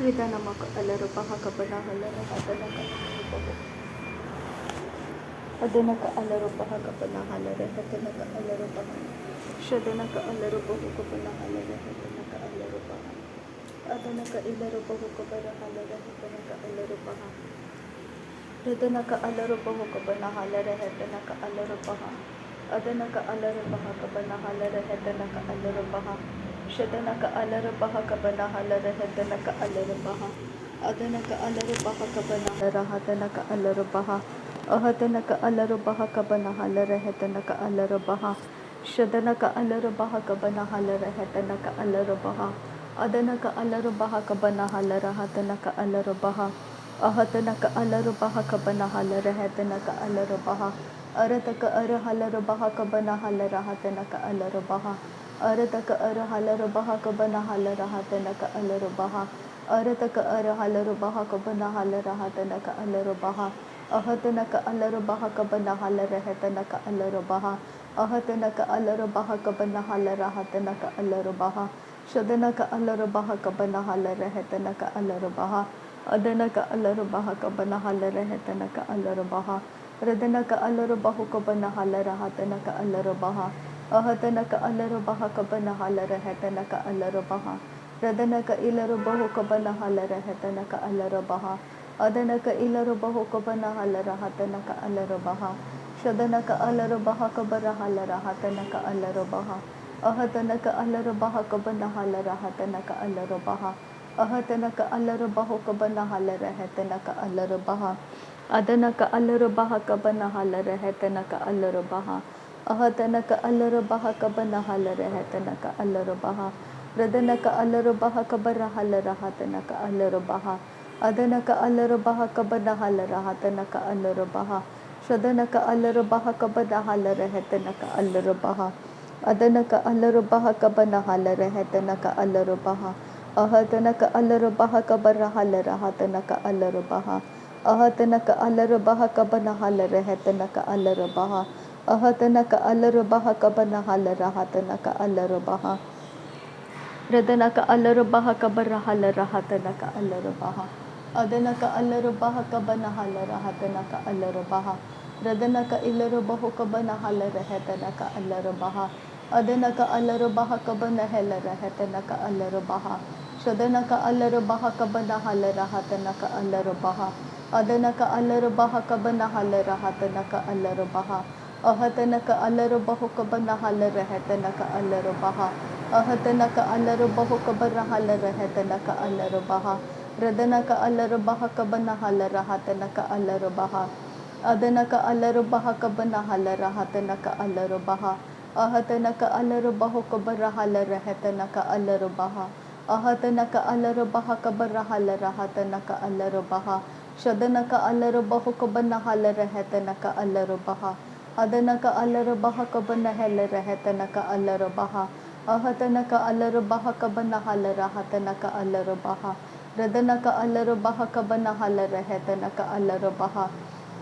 Ritanamaka alarupaha kabana halara hatanaka alarupaho. Adanaka alarupaha kabana halara hatanaka alarupaha. Shadanaka alarupahu kabana halara hatanaka alarupaha. Adanaka ilarupahu kabana halara hatanaka alarupaha. Ritanaka alarupahu kabana halara hatanaka alarupaha. Adanaka alarupaha kabana halara hatanaka alarupaha. Shadanaka alarupaha kabana halara hatanaka alarupaha. Adanaka alarupaha kabana halara hatanaka alarupaha. Ahatanaka alarupaha kabana halara hatanaka alarupaha. Shadanaka alarupaha kabana halara hatanaka alarupaha. Adanaka alarupaha kabana halara hatanaka alarupaha. Ahatanaka alarupaha kabana halara hatanaka alarupaha. Arataka arahalarabaha kabana halara hatanaka alarupaha. Arataka arahalarabaha kabana halara hatanaka alarupaha. Arataka arahalarabaha kabana halara hatanaka alarupaha. Ahatanaka alarubaha kabana halara hatanaka alarubaha. Ahatanaka alarubaha kabana halara hatanaka alarubaha. Shadanaka alarubaha kabana halara hatanaka alarubaha. Adanaka alarubaha kabana halara hatanaka alarubaha. Radanaka alarubahu kabana halara hatanaka alarubaha. Ahatanaka alarubaha kabana halara hatanaka alarubaha. Radanaka ilarubahu kabana halara hatanaka alarubaha. Adanaka ilarubahu kabana halara hatanaka alarubaha. Shadanaka alarubaha kabara halara hatanaka alarubaha. Ahatanaka alarubaha kabana halara hatanaka alarubaha. Ahatanaka alarubahu kabana halara hatanaka alarubaha. Adanaka alarubaha kabana halara hatanaka alarubaha. Ahatanaka alarubaha kabana halara hatanaka alarubaha. Radanaka alarubaha kabara halara hatanaka alarubaha. Adanaka alarubaha kabana halara hatanaka alarubaha. Shadanaka alarubaha kabana halara hatanaka alarubaha. Adanaka alarubaha kabana halara hatanaka alarubaha. Ahatanaka alarubaha kabara halara hatanaka alarubaha. Ahatanaka alarubaha kabana halara hatanaka alarubaha. Ahatanaka alarubaha kabana halara hatanaka alarubaha. Radanaka alarubaha kabara halara hatanaka alarubaha. Adanaka alarubaha kabana halara hatanaka alarubaha. Radanaka ilarubahu kabana halara hatanaka alarubaha. Adanaka alarubaha kabana halara hatanaka alarubaha. Shadanaka alarubaha kabana halara hatanaka alarubaha. Adanaka alarubaha kabana halara hatanaka alarubaha. Ahatanaka alarubahu kabana halara hatanaka alarubaha. Ahatanaka alarubahu kabara halara hatanaka alarubaha. Radanaka alarubaha kabana halara hatanaka alarubaha. Adanaka alarubaha kabana halara hatanaka alarubaha. Ahatanaka alarubahu kabara halara hatanaka alarubaha. Ahatanaka alarubaha kabara halara hatanaka alarubaha. Shadanaka alarubahu kabana halara hatanaka alarubaha. Adanaka alarubaha kabana halara hatanaka alarubaha. Ahatanaka alarubaha kabana halara hatanaka alarubaha. Radanaka alarubaha kabana halara hatanaka alarubaha.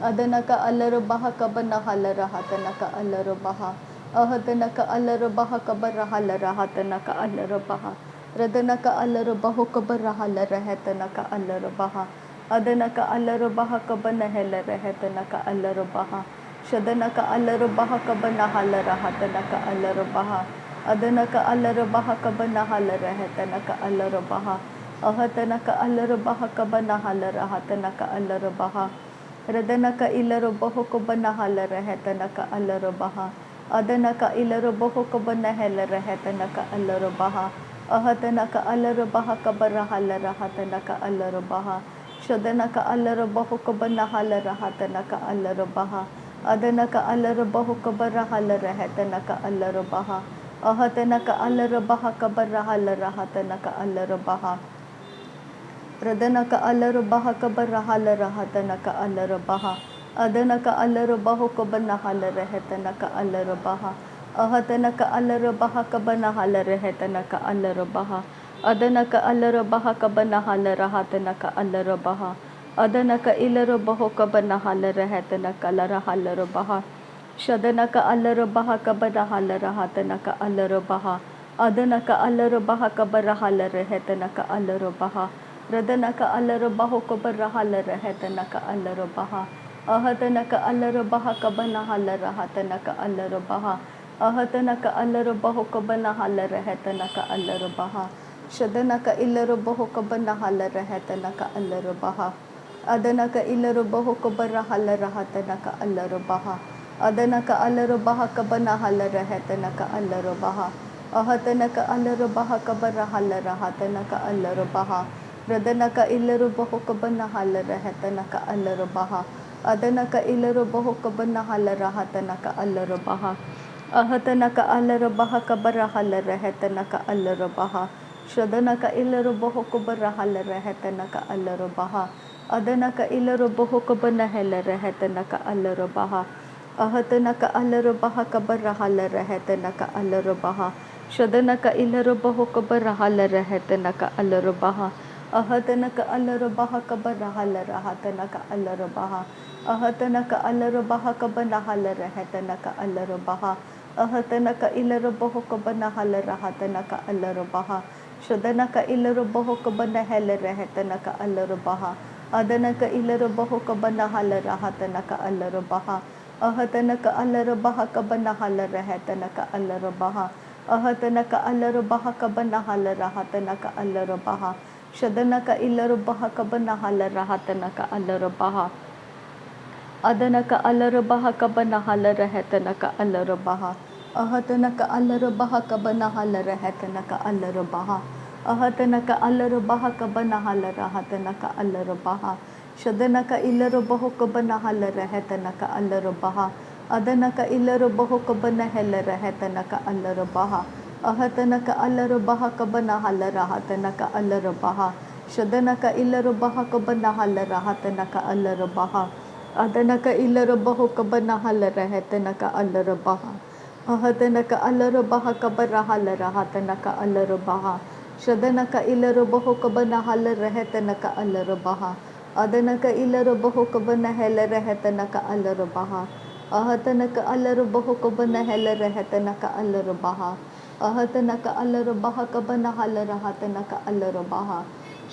Adanaka alarubaha kabana halara hatanaka alarubaha. Ahatanaka alarubaha kabara halara hatanaka alarubaha. Radanaka alarubahu kabara halara hatanaka alarubaha. Adanaka alarubaha kabana halara hatanaka alarubaha. Shadanaka alarubaha kabana halara hatanaka alarubaha. Adanaka alarubaha kabana halara hatanaka alarubaha. Ahatanaka alarubaha kabana halara hatanaka alarubaha. Radanaka ilarubahu kabana halara hatanaka alarubaha. Adanaka ilarubahu kabana halara hatanaka alarubaha. Ahatanaka alarubaha kabara halara hatanaka alarubaha. Shadanaka alarubahu kabana halara hatanaka alarubaha. Adanaka alarubahu kabara halara hatanaka alarubaha. Ahatanaka alarubaha kabara halara hatanaka alarubaha. Radanaka alarubaha kabara halara hatanaka alarubaha. Adanaka alarubahu kabana halara hatanaka alarubaha. Ahatanaka alarubaha kabana halara hatanaka alarubaha. Adanaka alarubaha kabana halara hatanaka alarubaha. Adanaka ilarubahu kabana halara hatanaka lara halarubaha. Shadanaka alarubaha kabana halara hatanaka alarubaha. Adanaka alarubaha kabara halara hatanaka alarubaha. रदनक अलर बहो cover हल रहतनक अलर बहा अहतनक अलर बहा Cubbon हल रहतनक अलर बहा अहतनक अलर बहो Cubbon हल रहतनक अलर बहा शदनक इलर बहो कबन हल रहतनक अलर बहा अदनक इलर बहो कबर हल रहतनक अलर बहा अदनक अलर बहा कबन हल रहतनक अलर बहा अहतनक अलर बहा कबर हल रहतनक अलर बहा रदनक इलर बहो कबन हल रहतनक अलर बहा अदनक इलर बहो कबन हल रहतनक अलर बहा अहतनक अलर बहा कबर हल रहतनक अलर बहा शदनक इलर बहो कबर हल रहतनक अलर बहा अदनक इलर बहो कबन हल रहतनक अलर बहा अहतनक अलर बहा कबर हल रहतनक अलर बहा शदनक इलर बहो कबर हल रहतनक अलर बहा अहतनक अलर बहा कबर हल रहतनक अलर बहा अहतनक अलर बहा कबन हल रहतनक अलर बहा अहतनक इलर बहो कबन हल रहतनक अलर बहा शदनक इलर बहो कबन हल रहतनक अलर बहा अदनक इलर बहो कबन हल रहतनक अलर बहा अहतनक अलर बहा कबन हल रहतनक अलर बहा अहतनक अलर बहा कबन हल रहतनक अलर बहा शदनक इलर बहा कबन हल रहतनक अलर बहा अदनक अलर बहा कबन हल रहतनक अलर बहा अहतनक अलर बहा कबन हल रहतनक अलर बहा अहतनक अलर बहा कबन हल रहतनक अलर बहा शदनक इलर बहो कबन हल रहतनक अलर बहा अदनक इलर बहो कबन हल रहतनक अलर बहा अहतनक अलर बहा कबन हल रहतनक अलर बहा शदनक इलर बहा कबन हल रहतनक अलर बहा अदनक इलर बहो कबन हल रहतनक अलर बहा अहतनक अलर बहा कबर हल रहतनक अलर बहा शदनक इलर बहो कबन हल रहतनक अलर बहा अदनक इलर बहो कबन हल रहतनक अलर बहा अहतनक अलर बहो कबन हल रहतनक अलर बहा अहतनक अलर बहा कबन हल रहतनक अलर बहा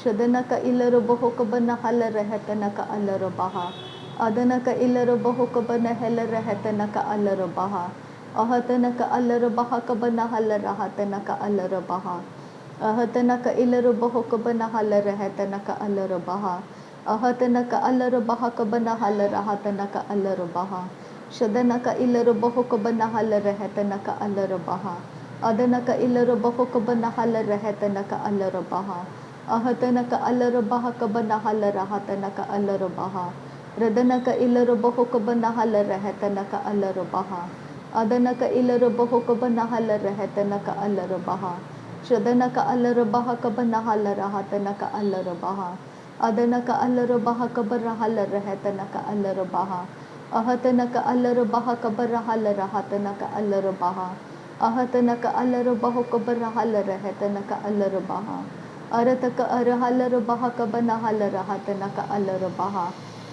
शदनक इलर बहो कबन हल रहतनक अलर बहा अदनक इलर बहो कबन हल रहतनक अलर बहा अहतनक अलर बहा कबन हल रहतनक अलर बहा अहतनक इलर बहो कबन हल रहतनक अलर बहा अहतनक अलर बहा कबन हल रहतनक अलर बहा शदनक इलर बहो कबन हल रहतनक अलर बहा अदनक इलर बहो कबन हल रहतनक अलर बहा अहतनक अलर बहा कबन हल रहतनक अलर बहा रदनक इलर बहो कबन हल रहतनक अलर बहा अदनक इलर बहो कबन हल रहतनक अलर बहा शदनक अलर बहा कबन हल रहतनक अलर बहा अदनक अलर बहा कबर हल रहतनक अलर बहा अहतनक अलर बहा कबर हल रहतनक अलर बहा अहतनक अलर बहो कबर हल रहतनक अलर बहा अरतक अर हलर बहा कबन हल रहतनक अलर बहा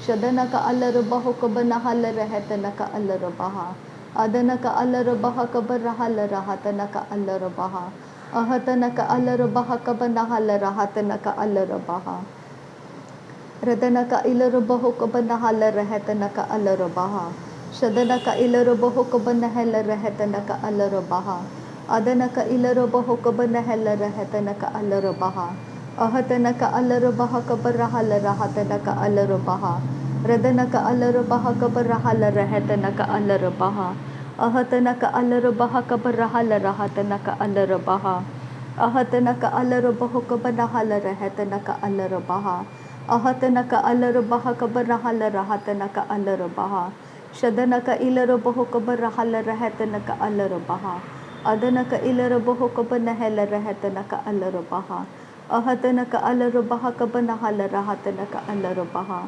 शदनक अलर बहो कबन हल रहतनक अलर बहा अदनक अलर बहा कबर हल रहतनक अलर बहा अहतनक अलर बहा कबन हल रहतनक अलर बहा रदनक इलर बहो कबन हल रहतनक अलर बहा शदनक इलर बहो कबन हल रहतनक अलर बहा अदनक इलर बहो कबन हल रहतनक अलर बहा अहतनक अलर बहा कबर हल रहतनक अलर बहा रदनक अलर बहा कबर हल रहतनक अलर बहा अहतनक अलर बहा कबर हल रहतनक अलर बहा अहतनक अलर बहो कबन हल रहतनक अलर बहा अहतनक अलर बहा कबर हल रहतनक अलर बहा शदनक इलर बहो कबर हल रहतनक अलर बहा अदनक इलर बहो कबन हल रहतनक अलर बहा अहतनक अलर बहा कबन हल रहतनक अलर बहा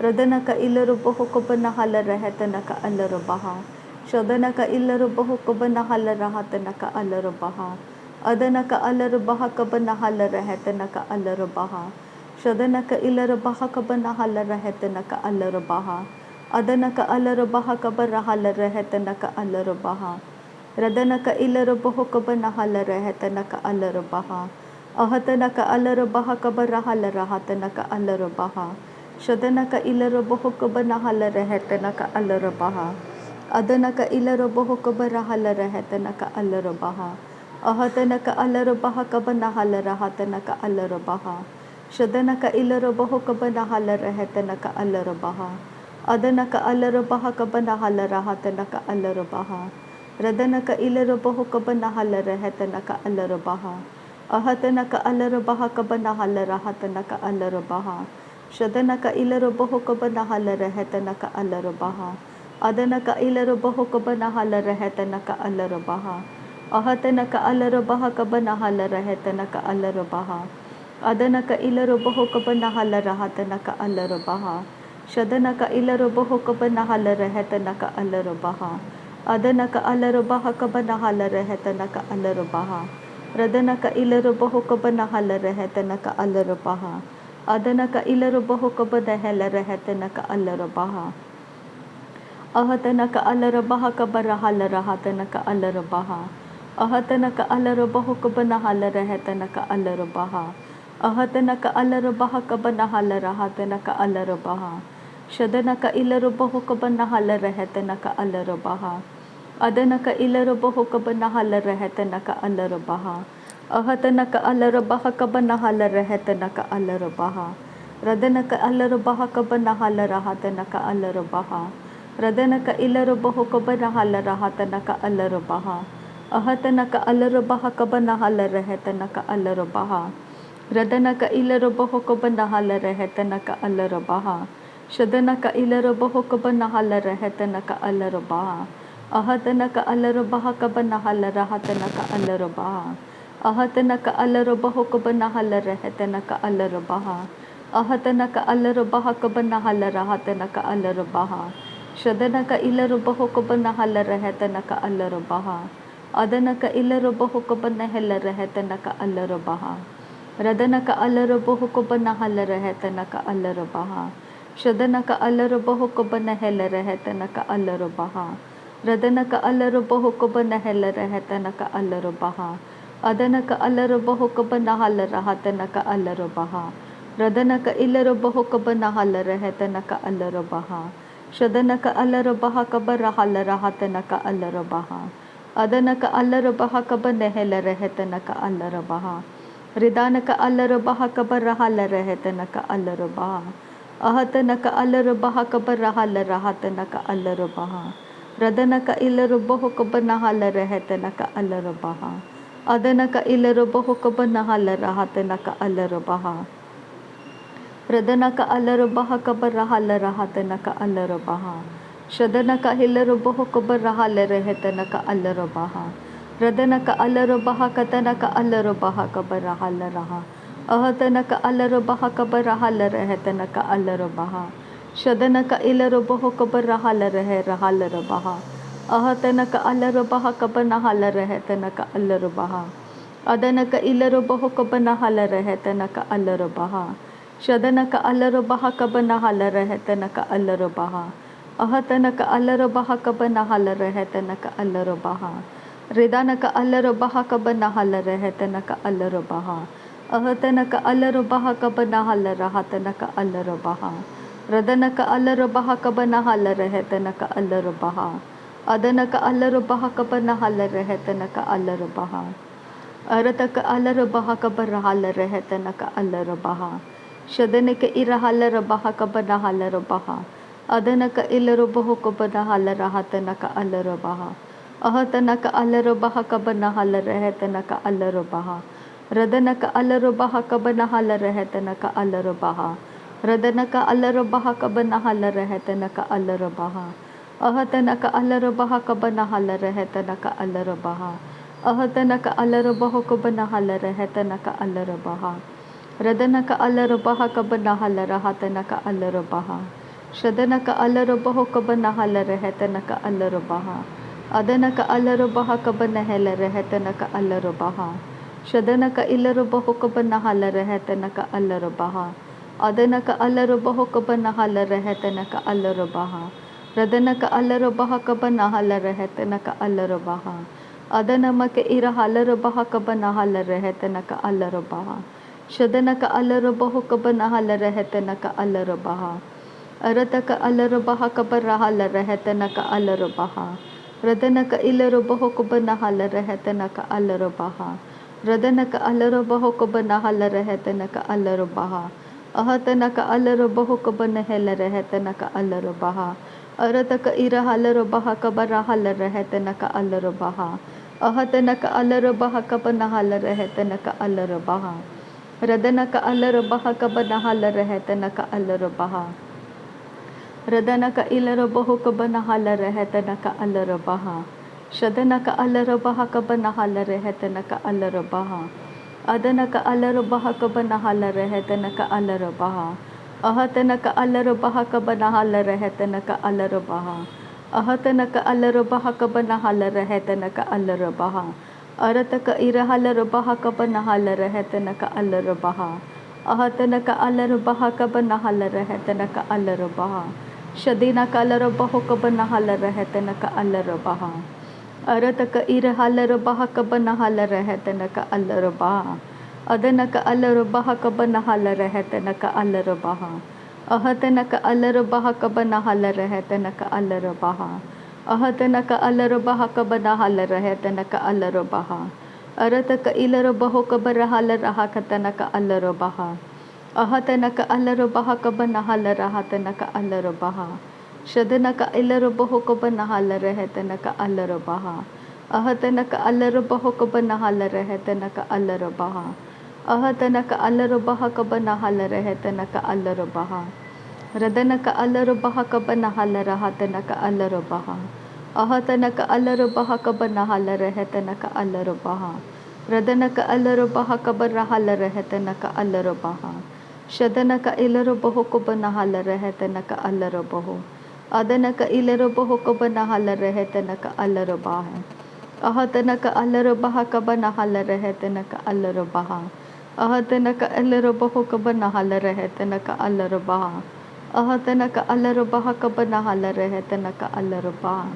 रदनक इलर बहो कबन हल रहतनक अलर बहा शदनक इलर बहो कबन हल रहतनक अलर बहा अदनक अलर बहा कबन हल रहतनक अलर बहा शदनक इलर बहा कबन हल रहतनक अलर बहा अदनक अलर बहा कबर हल रहतनक अलर बहा रदनक इलर बहो कबन हल रहतनक अलर बहा Ahatana ka alaro baha kabarahala rahatana ka alaro baha. Shadana ka ilaro boho kabanahala rehetana ka alaro baha. Adana ka ilaro boho kabarahala rehetana ka alaro baha. Ahatana ka alaro baha kabanahala rahatana ka alaro baha. Shadana ka ilaro boho kabanahala rehetana ka alaro baha. Adana ka alaro baha kabanahala rahatana ka alaro baha. Radana ka ilaro boho kabanahala rehetana ka alaro baha. Ahatana ka alaro baha kabanahala rahatana ka alaro baha. Shadana ka ilaro boho kabanahala rehetana ka alaro baha. Adana ka ilaro boho kabanahala rehetana ka alaro baha. Ahatana ka alaro baha kabanahala rehetana ka alaro baha. Adana ka ilaro boho kabanahala rahatana ka alaro baha. Shadana ka ilaro boho kabanahala rehetana ka alaro baha. Adana ka alaro baha kabanahala rehetana ka alaro baha. Radana ka ilaro boho kabanahala rehetana ka alaro baha. Adana ka ilaro boho kabanahala rehetana ka alaro baha. Ahatana ka alaro baha kabarahala rahatana ka alaro baha. Ahatana ka alaro boho kabanahala rehetana ka alaro baha. Ahatana ka alaro baha kabanahala rahatana ka alaro baha. Shadana ka ilaro boho kabanahala rehetana ka alaro baha. Adana ka ilaro boho kabanahala rehetana ka alaro baha. Ahatana ka alaro baha kabanahala rehetana ka alaro baha. Radana ka alaro baha kabanahala rahatana ka alaro baha. Radana ka ilaro boho kabanahala rahatana ka alaro baha. Ahatana ka alaro baha kabanahala rehetana ka alaro baha. Radana ka ilaro boho kabanahala rehetana ka alaro baha. Shadana ka ilaro boho kabanahala rehetana ka alaro baha. Ahatana ka alaro baha kabanahala rahatana ka alaro baha. Ahatana ka alaro baho kabanahala rehetana ka alaro baha. Ahatana ka alaro baha kabanahala rahatana ka alaro baha. Shadana ka ilaro baho kabanahala rehetana ka alaro baha. Adana ka ilaro baho kabanahala rehetana ka alaro baha. Radana ka alaro baho kabanahala rehetana ka alaro baha. Shadana ka alaro baho kabanahala rehetana ka alaro baha. Radana ka alaro baho kabanahala rehetana ka alaro baha. Adana ka alaro baho kabanahala rahatana ka alaro baha. Radana ka ilaro baho kabanahala rehetana ka alaro baha. Shadana ka alaro baha kabarahala rahatana ka alaro baha. Adana ka alaro baha kabanahala rehetana ka alaro baha. Ridana ka alaro baha kabarahala rehetana ka alaro baha. Ahatana ka alaro baha kabarahala rahatana ka alaro baha. Radana ka ilaro boho kabanahala rehetana ka alaro baha. Adana ka ilaro boho kabanahala rahatana ka alaro baha. Radana ka alaro baha kabarahala rahatana ka alaro baha. Shadana ka ilaro boho kabarahala rehetana ka alaro baha. Radana ka alaro baha katana ka alaro baha kabarahala raha. Ahatana ka alaro baha kabarahala rehetana ka alaro baha. Shadana ka ilaro boho kabarahala rahala baha. Ahatana ka alaro baha kabanahala rehetana ka alaro baha. Adana ka ilaro boho kabanahala rehetana ka alaro baha. Shadana ka alaro baha kabanahala rehetana ka alaro baha. Ahatana ka alaro baha kabanahala rehetana ka alaro baha. Ridana ka alaro baha kabanahala rehetana ka alaro baha. Ahatana ka alaro baha kabanahala rahatana ka alaro baha. Radana ka alaro baha kabanahala rehetana ka alaro baha. Adana ka alaro baha kabanahala rehetana ka alaro baha. Arata ka alaro baha kabarahala rehetana ka alaro baha. Shadana ka irahala baha kabanahala baha. Adana ka ilaro boho kabanahala rahatana ka alaro baha. Ahatana ka alaro baha kabanahala rehetana ka alaro baha. Radana ka alaro baha kabanahala rehetana ka alaro baha. Radana ka alaro baha kabanahala rehetana ka alaro baha. Ahatana ka alaro baha kabanahala rehetana ka alaro baha. Ahatana ka alaro baho kabanahala rehetana ka alaro baha. Radana ka alaro baha kabanahala rahatana ka alaro baha. Shadana ka alaro baho kabanahala rehetana ka alaro baha. Adana ka alaro baha kabanahala rehetana ka alaro baha. Shadana ka ilaro baho kabanahala rehetana ka alaro baha. Adana ka alaro baho kabanahala rehetana ka alaro baha. Radana ka alaro baha kabanahala rehetana ka alaro baha. Adanamaka ira halaro baha kabana halare hetanaka allaro baha. Shadanaka allaro baho kabana halare hetanaka allaro baha. Arataka allaro baha kabara halare hetanaka allaro baha. Radanaka illaro baho kabana halare hetanaka allaro baha. Radanaka allaro baho kabana halare hetanaka allaro baha. Ahatanaka allaro baho kabana helare hetanaka allaro baha. Arataka ira halaro baha kabara halare hetanaka allaro baha. Ahatanaka allaro baha kabana halare hetanaka allaro baha. Radanaka allaro baha kabana halare hetanaka allaro baha. Radanaka illaro baho kabana halare hetanaka allaro baha. Shadanaka allaro baha kabana halare hetanaka allaro baha. Adanaka allaro baha kabana halare hetanaka allaro baha. Ahatanaka allaro baha kabana halare hetanaka allaro baha. Ahatanaka allaro baha kabana halare hetanaka allaro baha. Arataka ira halaro baha kabana halare hetanaka allaro baha. Ahatanaka allaro baha kabana halare hetanaka allaro baha. Shadinaka allaro baho kabana halare hetanaka allaro baha. Arataka ira halaro baha kabana halare hetanaka allaro baha. Adanaka allaro baha kabana halare hetanaka allaro baha. Ahatanaka allaro baha kabana halare hetanaka allaro baha. Ahatanaka allaro baha kabana halare hetanaka allaro baha. Arataka illaro baho kabara halare hakatanaka allaro baha. Ahatanaka allaro baha kabana halare hatanaka allaro baha. Shadanaka illaro baho kabana halare hetanaka allaro baha. Ahatanaka allaro baho kabana halare hetanaka allaro baha. Ahatanaka allaro baha kabana halare hetanaka allaro baha. Radanaka allaro baha kabana halare hatanaka allaro baha. Ahatanaka allaro baha kabana halare hetanaka allaro baha. Radanaka allaro baha kabara halare hetanaka allaro baha. Shadanaka illaro baho kabana halare hetanaka allaro baho. Adanaka illaro baho kabana halare hetanaka allaro baha. Ahatanaka allaro baha kabana halare hetanaka allaro baha. Ahatanaka allaro baho kabana halare hetanaka allaro baha. Ahatanaka allaro baha kabana halare hetanaka allaro baha.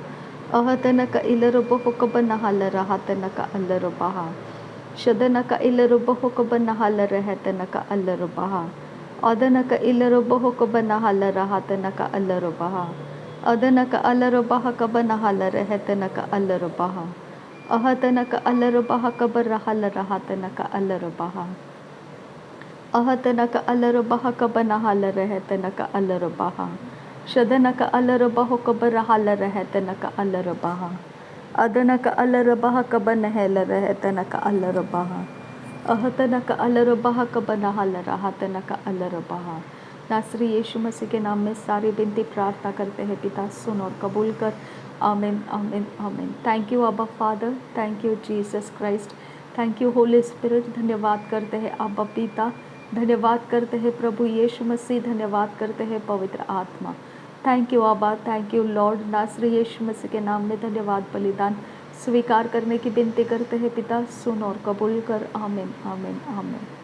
Ahatanaka illaro baho kabana halare hatanaka allaro baha. Shadanaka illaro baho kabana halare hetanaka allaro baha. Adanaka illaro baho kabana halare hatanaka allaro baha. Adanaka allaro baha kabana halare hetanaka allaro baha. Ahatanaka allaro baha kabara halare hatanaka allaro baha. Ahatanaka allaro baha kabana halare hetanaka allaro baha. Shadanaka allaro baho kabara halare hetanaka allaro baha. Adanaka allaro baha kabana helare hetanaka allaro baha. Ahatanaka allaro baha kabana halare hatanaka allaro baha. नासरी यीशु मसीह के नाम में सारी विनती प्रार्थना करते हैं पिता, सुन और कबूल कर। आमीन आमीन आमीन। थैंक यू अब्बा father, thank you Jesus Christ, thank you Holi spirit. धन्यवाद करते हैं अब्बा पिता, धन्यवाद करते हैं प्रभु यीशु मसीह, धन्यवाद करते हैं पवित्र आत्मा। थैंक यू अब्बा, थैंक यू लॉर्ड। नासरी यीशु मसीह के नाम में धन्यवाद बलिदान स्वीकार करने की विनती करते हैं पिता, सुन और कबूल कर। आमीन आमीन आमीन।